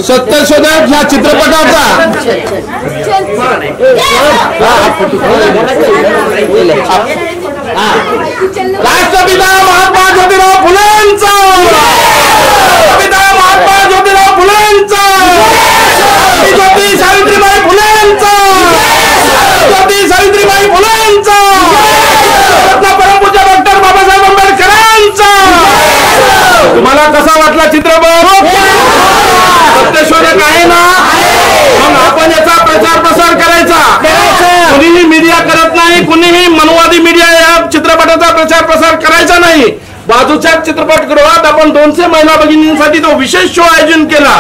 सत्यशोधक ह्या चित्रपटाचा राष्ट्रपिता महात्मा ज्योतिराव फुलेंचा, राष्ट्रपिता महात्मा ज्योतिराव फुलेंचा, ज्योती सावित्रीबाई फुलेंचा, ज्योती सावित्रीबाई फुलेंचा, परमपूज्य डॉक्टर बाबासाहेब आंबेडकरांचा। तुम्हाला कसा वाटला चित्रपट? सत्यशोधक आहे ना? मग आपण याचा प्रचार प्रसार करायचा। कुणीही मीडिया करत नाही, कुणीही मनवादी मीडिया या चित्रपटाचा प्रचार प्रसार करायचा नाही। बाजूच्या चित्रपटगृहात आपण 200 महिला भगिनींसाठी तो विशेष शो आयोजन केला।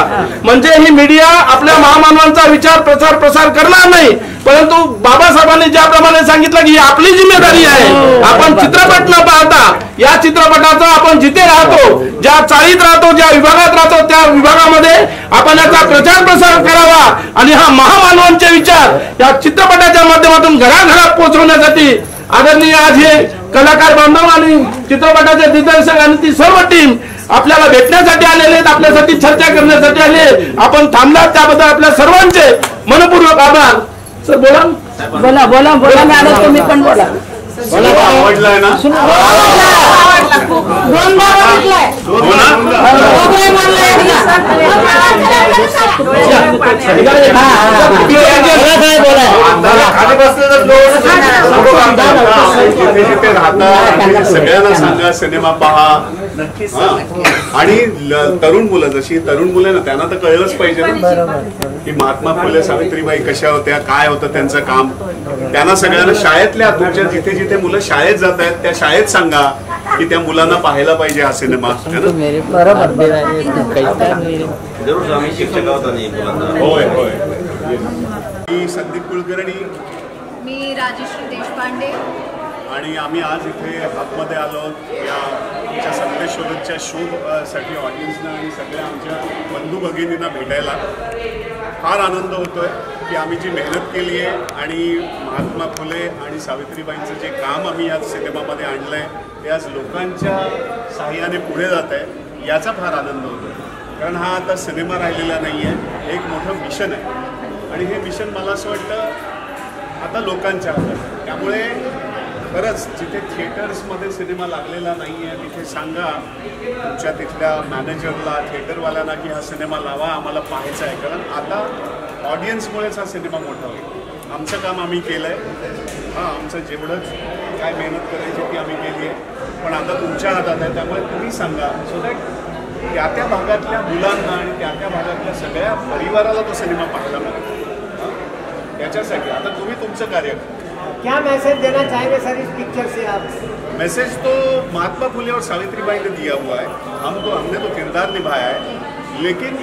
म्हणजे ही मीडिया आपल्या महामानवांचा विचार प्रचार प्रसार करणार नाही, परंतु बाबासाहेबांनी ज्याप्रमाणे सांगितलं की ही आपली जिम्मेदारी आहे। आपण चित्रपट न पाहता या चित्रपटाचा आपण जिथे राहतो, ज्या चाळीत राहतो, ज्या विभागात राहतो, त्या विभागामध्ये आपण याचा प्रचार प्रसार करावा आणि हा महामानवांचे विचार या चित्रपटाच्या माध्यमातून घराघरात पोहोचवण्यासाठी आदरणीय आज हे कलाकार बांधव आणि चित्रपटाचे दिग्दर्शक आणि ती सर्व टीम आपल्याला भेटण्यासाठी आलेले आहेत, आपल्यासाठी चर्चा करण्यासाठी आले। आपण थांबलात त्याबद्दल आपल्या सर्वांचे मनपूर्वक आभार। सर बोला बोला बोला बोला मॅडम, तुम्ही पण बोला। आवडलाय ना? जिथे राहता सगळ्यांना सांगा सिनेमा पहा। आणि तरुण मुलं, जशी तरुण मुलं ना, त्यांना तर कळलंच पाहिजे ना की महात्मा फुले सावित्रीबाई कशा होत्या, काय होतं त्यांचं काम। त्यांना सगळ्यांना शाळेतल्या तुमच्या जिथे जिथे मुलं शाळेत जात आहेत त्या शाळेत सांगा की त्या मुलांना पाहायला पाहिजे हा सिनेमा। होय होय। मी संदीप कुलकर्णी, मी राजेश्री देशपांडे आणि आम्ही आज इथे आतमध्ये आलो या आमच्या सत्यशोधकच्या शोसाठी ऑडियन्सना आणि सगळ्या आमच्या बंधू भगिनींना भेटायला फार आनंद होतोय की आम्ही जी मेहनत केली आहे आणि महात्मा फुले आणि सावित्रीबाईंचं जे काम आम्ही या सिनेमामध्ये आणलं आहे ते आज लोकांच्या साहाय्याने पुढे जात आहे, याचा फार आनंद होतो। कारण हा आता सिनेमा राहिलेला नाही आहे, एक मोठं मिशन आहे आणि हे मिशन मला असं वाटतं आता लोकांच्या हातात आहे। त्यामुळे खरंच जिथे थिएटर्समध्ये सिनेमा लागलेला नाही आहे तिथे सांगा तुमच्या तिथल्या मॅनेजरला, थिएटरवाल्यांना की हा सिनेमा लावा, आम्हाला पाहायचा आहे। कारण आता ऑडियन्समुळेच हा सिनेमा मोठा होईल। आमचं काम आम्ही केलं आहे, हां आमचं जेवढंच काय मेहनत करायची ती आम्ही केली आहे, पण आता तुमच्या हातात आहे। त्यामुळे तुम्ही सांगा सो दॅट त्या त्या भागातल्या मुलांना आणि त्या त्या भागातल्या सगळ्या परिवाराला तो सिनेमा पाहायला मिळेल। त्याच्यासाठी आता तुम्ही तुमचं कार्य करा। क्या मैसेज देना चाहेंगे सर इस पिक्चर से आप? मैसेज तो महात्मा फुले और सावित्रीबाई ने दिया हुआ है। हमने तो किरदार निभाया है, लेकिन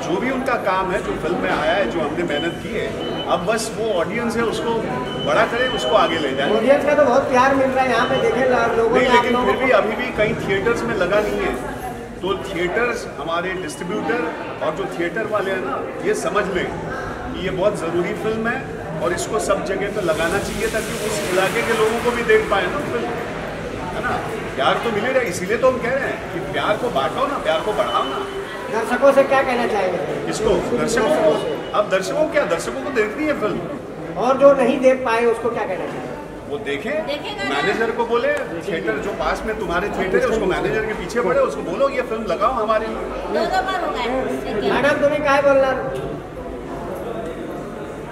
जो भी उनका काम है, जो फिल्म में आया है, जो हमने मेहनत की है, अब बस वो ऑडियंस है उसको बड़ा करें, उसको आगे ले जाए। ऑडियंस का तो बहुत प्यार मिल रहा है यहाँ पे, देखे लोगों नहीं, लेकिन फिर भी अभी भी कई थिएटर्स में लगा नहीं है। तो थिएटर्स, हमारे डिस्ट्रीब्यूटर और जो थिएटर वाले हैं ना, ये समझ लें कि ये बहुत ज़रूरी फिल्म है और इसको सब जगह पे लगाना चाहिए ताकि उस इलाके के लोगों को भी देख पाए ना फिल्म, है ना। प्यार तो मिलेगा, इसीलिए तो हम कह रहे हैं कि प्यार को बांटो ना, प्यार को बढ़ाओ ना। दर्शकों से क्या कहना चाहेंगे? इसको दर्शकों को, अब दर्शकों क्या, दर्शकों को देखनी है फिल्म, और जो नहीं देख पाए उसको क्या कहना चाहिए? वो देखें, मैनेजर को बोले, थिएटर जो पास में तुम्हारे थिएटर है उसको मैनेजर के पीछे पड़े, उसको बोलो ये फिल्म लगाओ हमारे लिए। मॅडम तुम्ही काय बोलणार?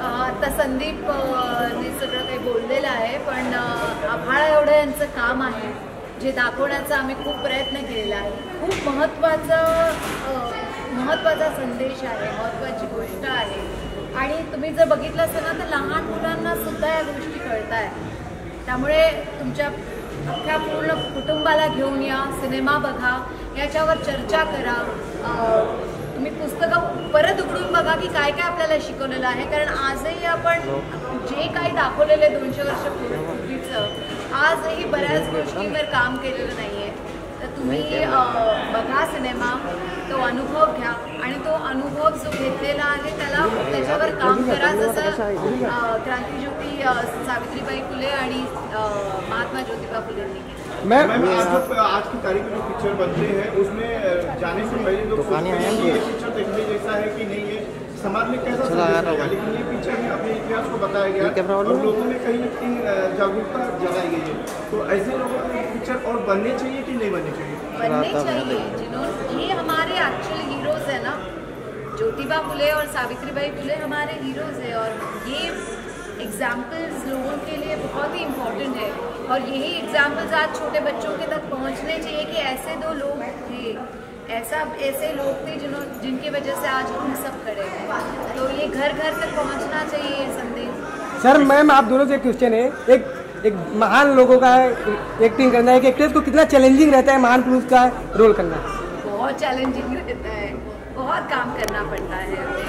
आता संदीपने सगळं काही बोललेलं आहे, पण आभाळ एवढं यांचं काम आहे जे दाखवण्याचा आम्ही खूप प्रयत्न केलेला आहे। खूप महत्त्वाचा संदेश आहे, महत्त्वाची गोष्ट आहे आणि तुम्ही जर बघितलं असेल ना तर लहान मुलांना सुद्धा या गोष्टी कळत आहेत। त्यामुळे तुमच्या अख्ख्या पूर्ण कुटुंबाला घेऊन या, सिनेमा बघा, याच्यावर चर्चा करा, तुम्ही पुस्तकं परत उघडून बघा की काय काय आपल्याला शिकवलेलं आहे। कारण आजही आपण जे काही दाखवलेलं 200 वर्ष पूर्वीचं, आजही बऱ्याच गोष्टींवर काम केलेलं नाही आहे। तर तुम्ही बघा सिनेमा, तो अनुभव घ्या आणि तो अनुभव जो घेतलेला आहे त्याच्यावर काम करा, जसं क्रांतिज्योती सावित्रीबाई फुले आणि महात्मा ज्योतिबा फुलेंनी केलं। मैम आज की तारीख में जो पिक्चर बनते हैं उसमें जाने से पहले लोग सोचते हैं कि ये पिक्चर देखने जैसा है कि नहीं है, समाज में कैसा संदेश है, लेकिन ये पिक्चर में अपने इतिहास को बताया गया और लोगों में कहीं न कहीं जागरूकता जगाई गई है। तो ऐसे लोगों को पिक्चर और बनने चाहिए कि नहीं बनने चाहिए? बनने चाहिए। जिन्होंने ये हमारे एक्चुअल हीरोज है ना, ज्योतिबा फुले और सावित्रीबाई फुले हमारे हीरोज है और ये एग्जाम्पल्स लोगों के लिए बहुत ही इम्पोर्टेंट है और यही एग्जाम्पल्स आज छोटे बच्चों के तक पहुंचने चाहिए कि ऐसे दो लोग थे, ऐसे लोग थे जिनकी वजह से आज हम सब खड़े हैं। तो ये घर घर तक पहुंचना चाहिए ये संदेश। सर मैम आप दोनों से क्वेश्चन है, एक महान लोगों का एक्टिंग करना है, एक एक्ट्रेस को कितना चैलेंजिंग रहता है महान पुरुष का रोल करना? बहुत चैलेंजिंग रहता है, बहुत काम करना पड़ता है हमें।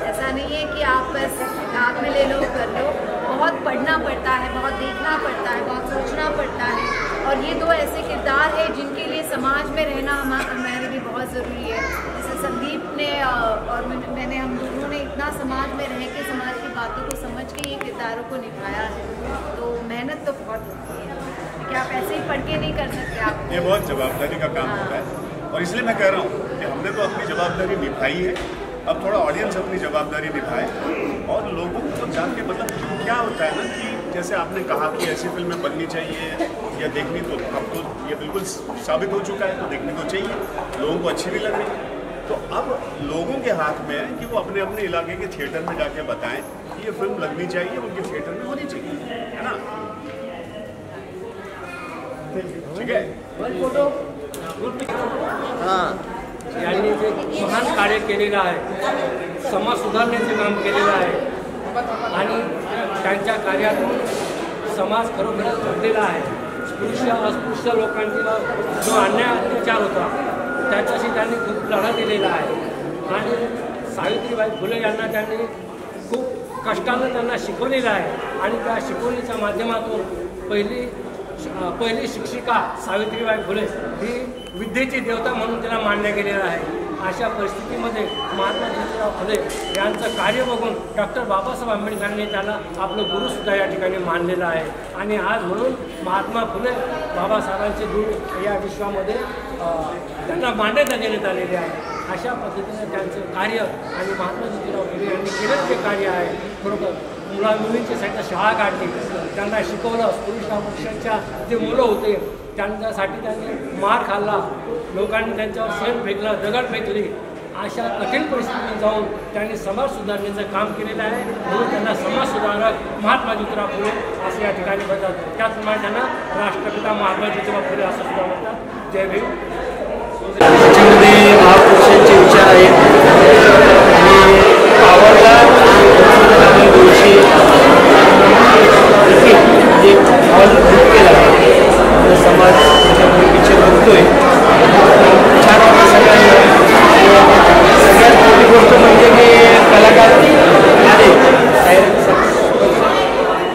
ऐसा नहीं है कि आप बस हाथ में ले लो कर लो, बहुत पढ़ना पड़ता है, बहुत देखना पड़ता है, बहुत सोचना पड़ता है और ये दो ऐसे किरदार हैं जिनके लिए समाज में रहना हमारे लिए बहुत ज़रूरी है। जैसे संदीप ने और मैंने हम दोनों ने इतना समाज में रह के समाज की बातों को समझ के ये किरदारों को निभाया है, तो मेहनत तो बहुत होती है कि आप ऐसे ही पढ़ के नहीं कर सकते। आप ये बहुत जवाबदारी का काम होता है और इसलिए मैं कह रहा हूँ कि हमने तो अपनी जवाबदारी निभाई है, अब थोड़ा ऑडियंस अपनी जवाबदारी निभाए और लोगों को जान के मतलब क्या होता है ना कि जैसे आपने कहा कि ऐसी फिल्में बननी चाहिए या देखनी, तो अब तो ये बिल्कुल साबित हो चुका है, तो देखने को चाहिए, लोगों को अच्छी भी लग रही है। तो अब लोगों के हाथ में है कि वो अपने अपने इलाके के थिएटर में जाके बताएं कि ये फिल्म लगनी चाहिए, उनके थिएटर में होनी चाहिए, है ना? ठीक है। यांनी जे महान कार्य केलेलं आहे, समाज सुधारण्याचे काम केलेलं आहे आणि त्यांच्या कार्यातून समाज खरोखरच घडलेला आहे। स्पृश्य अस्पृश्य लोकांचा जो अन्याय अत्याचार होता त्याच्याशी त्यांनी खूप लढा दिलेला आहे आणि सावित्रीबाई फुले यांना त्यांनी खूप कष्टानं त्यांना शिकवलेलं आहे आणि त्या शिकवणीच्या माध्यमातून पहिली शिक्षिका सावित्रीबाई फुले ही विद्येची देवता म्हणून त्यांना मानल्या गेलेलं आहे। अशा परिस्थितीमध्ये महात्मा ज्योतिराव फुले यांचं कार्य बघून डॉक्टर बाबासाहेब आंबेडकरांनी त्याला आपलं गुरुसुद्धा या ठिकाणी मानलेलं आहे आणि आज म्हणून महात्मा फुले बाबासाहेबांचे गुरु या विश्वामध्ये त्यांना मान्यता देण्यात आलेली आहे। अशा पद्धतीने त्यांचं कार्य आणि महात्मा ज्योतिराव फुले यांनी केलेलं जे कार्य आहे, बरोबर मुला मुलींची सगळ्या शाळा काढली, त्यांना शिकवलं, पुरुषांच्या जे मुलं होते त्यांच्यासाठी त्यांनी मार खाल्ला, लोकांनी त्यांच्यावर शेण फेकलं, दगड फेकली, अशा कठीण परिस्थितीत जाऊन त्यांनी समाज सुधारण्याचं काम केलेलं आहे म्हणून त्यांना समाज सुधारक महात्मा ज्योतिराव फुले असं या ठिकाणी म्हणतात। त्याचप्रमाणे त्यांना राष्ट्रपिता महात्मा ज्योतिराव फुले असं सुद्धा म्हणतात। जय भीम। त्याच्यामध्ये महापुरुषांचे विचार आहेत आणि आवडला दिवशी जे हॉल बुक केला समाज त्याच्यामध्ये पिक्चर बघतोय, छान वाटतं सगळ्यांना। सगळ्यात मोठी गोष्ट म्हणजे की कलाकार आले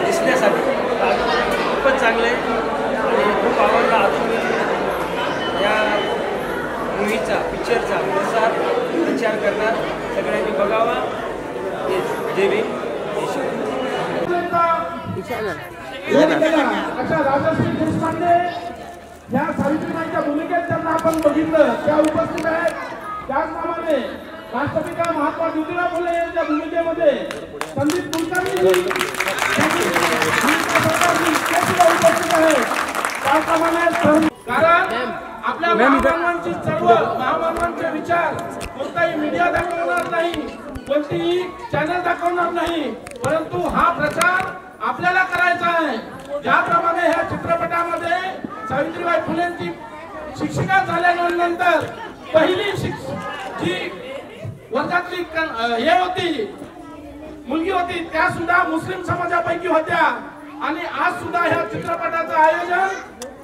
दिसण्यासाठी खूपच चांगलं आहे आणि खूप आवडला। अजून या मूवीचा पिक्चरचा प्रसार प्रचार करणार, सगळ्यांनी बघावा। जय भीम। अशा राजश्री देशपांडे ह्या सावित्रीबाईंच्या भूमिकेत त्यांना आपण बघितलं, त्या उपस्थित आहेत। त्याचप्रमाणे राष्ट्रपिता महात्मा ज्योतिराव फुले यांच्या भूमिकेमध्ये संदीप कुलकर्णी उपस्थित आहेत। त्याचप्रमाणे कारण आपल्या महामानवांची चळवळ, महामानवांचे विचार कोणताही मीडिया दाखवणार नाही, कोणतीही चॅनल दाखवणार नाही, परंतु हा प्रचार आपल्याला करायचा आहे। ज्याप्रमाणे ह्या चित्रपटामध्ये सावित्रीबाई फुलेंची शिक्षिका झाल्यानंतर पहिली जी वर्गातली हे होती मुलगी होती त्या सुद्धा मुस्लिम समाजापैकी होत्या आणि आज सुद्धा ह्या चित्रपटाचं आयोजन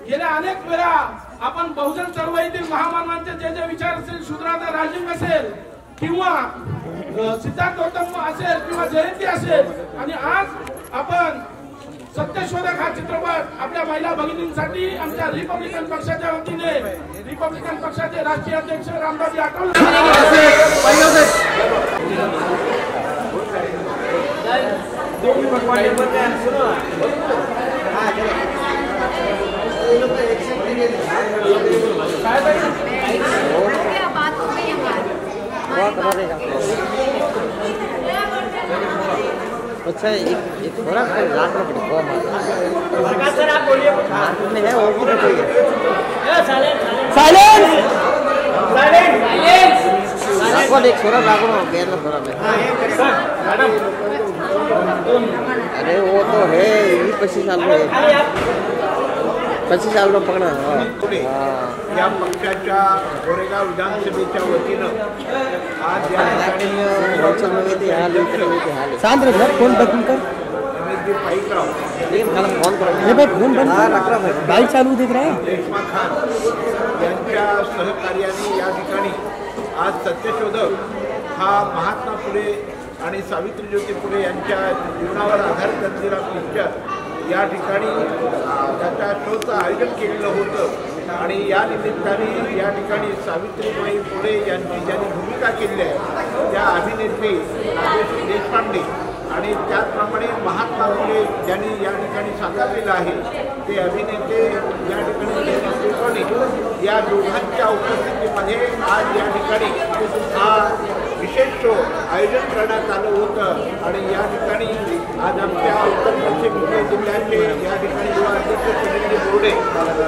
गेल्या अनेक वेळा आपण बहुजन चळवळीतील महामानवांचे जे जे विचार असेल, शूद्राचा राजीव असेल किंवा सिद्धार्थ गौतम असेल किंवा जयंती असेल आणि आज आपण सत्यशोधक हा चित्रपट आपल्या महिला भगिनींसाठी आमच्या रिपब्लिकन पक्षाच्या वतीने रिपब्लिकन पक्षाचे राष्ट्रीय अध्यक्ष रामदासजी आठवले अच्छा एक थोड़ा लाख रुपये कम मार्केट में है वो भी साइलेंस एक थोड़ा लाख केरला थोड़ा में अरे वो तो है ये 25 साल में 25 साल में पकड़ा या पक्षाच्या गोरेगाव विधानसभेच्या वतीनं आज या ठिकाणी शांत रहा फोन बंद कर पाईकराव फोन करो भाई फोन बंद बाइक चालू दिख रहा है रेश्मा खान यांच्या सहकार्याने या ठिकाणी आज सत्यशोधक हा महात्मा फुले आणि सावित्री ज्योती फुले यांच्या जीवनावर आधारित असलेला पिक्चर या ठिकाणी त्याच्या शोचं आयोजन केलेलं होतं आणि या निमित्ताने या ठिकाणी सावित्रीबाई फुले यांची ज्यांनी भूमिका केली आहे त्या अभिनेत्री राजेश्री देशपांडे आणि त्याचप्रमाणे महात्मा फुले ज्यांनी या ठिकाणी साकारलेलं आहे ते अभिनेते या ठिकाणी या दोघांच्या उपस्थितीमध्ये आज या ठिकाणी हा विशेष शो आयोजन करण्यात आलं होतं आणि या ठिकाणी आज आमच्या उत्तर पश्चिम जिल्ह्याचे या ठिकाणी युवा अध्यक्ष सुनील बोर्डे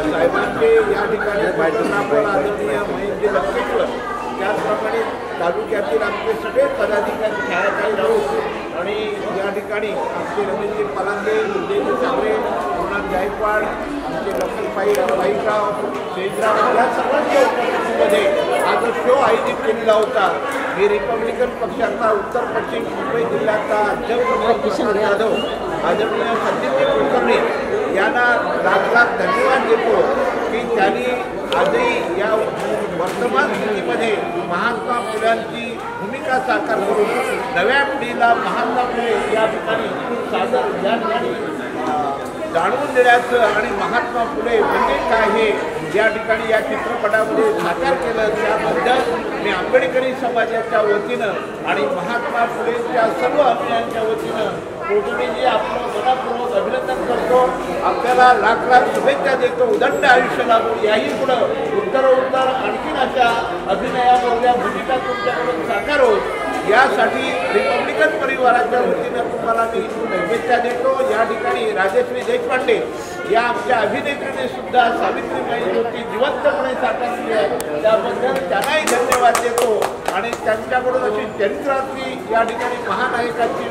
साहेबांचे या ठिकाणी बैठकावर आदरणीय महेशजी लक्ष्मीश्वर त्याचप्रमाणे तालुक्यातील आमचे सगळे पदाधिकारी छायाताई राऊत आणि या ठिकाणी आमचे रमेशजी पलांगे उदयजी सागरे पूर्णाथ गायकवाड आमचे लक्ष्मीबाई बाईराव शेजराव या सर्वांच्या उपस्थितीमध्ये आज शो आयोजित केलेला होता मी रिपब्लिकन पक्षाचा उत्तर पश्चिम मुंबई जिल्ह्याचा अध्यक्ष जाधव आदरणीय संदीपजी कुलकर्णी यांना लाख लाख धन्यवाद देतो की त्यांनी आजही या वर्तमान स्थितीमध्ये महात्मा फुल्यांची भूमिका साकार करून नव्या पिढीला महात्मा फुले या ठिकाणी सादर या ठिकाणी जाणून देण्याचं आणि महात्मा फुले म्हणजे काय हे या ठिकाणी या चित्रपटामध्ये साकार केलं त्याबद्दल मी आंबेडकरी समाजाच्या वतीनं आणि महात्मा फुलेंच्या सर्व अभियानाच्या वतीनं कोटणीजी आपलं मनापूर्वक अभिनंदन करतो आपल्याला लाख लाख शुभेच्छा देतो उदंड आयुष्य लाभो याही पुढं उत्तरोत्तर आणखीन अशा अभिनयामधल्या भूमिका तुमच्याकडून साकार होत यासाठी रिपब्लिकन परिवाराच्या वतीनं तुम्हाला मी शुभेच्छा देतो या ठिकाणी राजेश्री देशपांडे या आमच्या अभिनेत्रीने सुद्धा सावित्रीबाई ज्योती जिवंतपणे साकारली आहे त्याबद्दल त्यांनाही धन्यवाद देतो आणि त्यांच्याकडून अशी चरित्रातली या ठिकाणी महानायकांची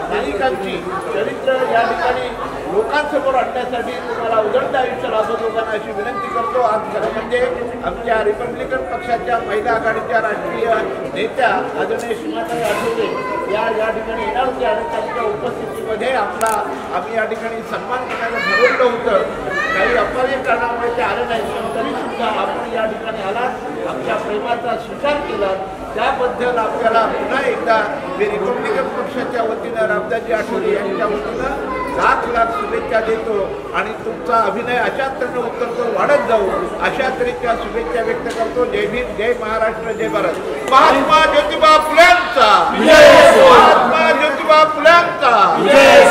नायिकांची चरित्र या ठिकाणी लोकांसमोर आणण्यासाठी तुम्हाला उदंड आयुष्य लाभत होताना अशी विनंती करतो आज खरं म्हणजे आमच्या रिपब्लिकन पक्षाच्या महिला आघाडीच्या राष्ट्रीय नेत्या आदरणीय सीमाताई आठवले या ठिकाणी येणार होत्या आणि त्यांच्या उपस्थितीमध्ये आम्ही या ठिकाणी सन्मान करायला ठरवलं होतं काही अपवादी कारणामुळे ते आले नाही पण तरीसुद्धा आपण या ठिकाणी आलात आमच्या प्रेमाचा स्वीकार केला त्याबद्दल आपल्याला पुन्हा एकदा मी रिपब्लिकन पक्षाच्या वतीनं रामदासजी आठवले यांच्या वतीनं लाख लाख शुभेच्छा देतो आणि तुमचा अभिनय अशा तऱ्हेने उत्तरोत्तर वाढत जाऊ अशा तऱ्हेच्या शुभेच्छा व्यक्त करतो जय भीम जय महाराष्ट्र जय भारत महात्मा ज्योतिबा फुल्यांचा महात्मा ज्योतिबा फुल्यांचा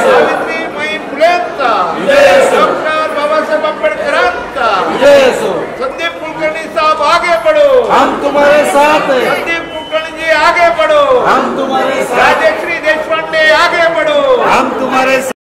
सावित्रीबाई फुलेंचा डॉक्टर बाबासाहेब आंबेडकरांचा संदीप कुलकर्णी साहब आगे बढ़ो हम तुम्हारे साथ हैं संदीप कुलकर्णी जी आगे बढ़ो हम तुम्हारे साथ राजेश्री देशपांडे आगे बढ़ो हम तुम्हारे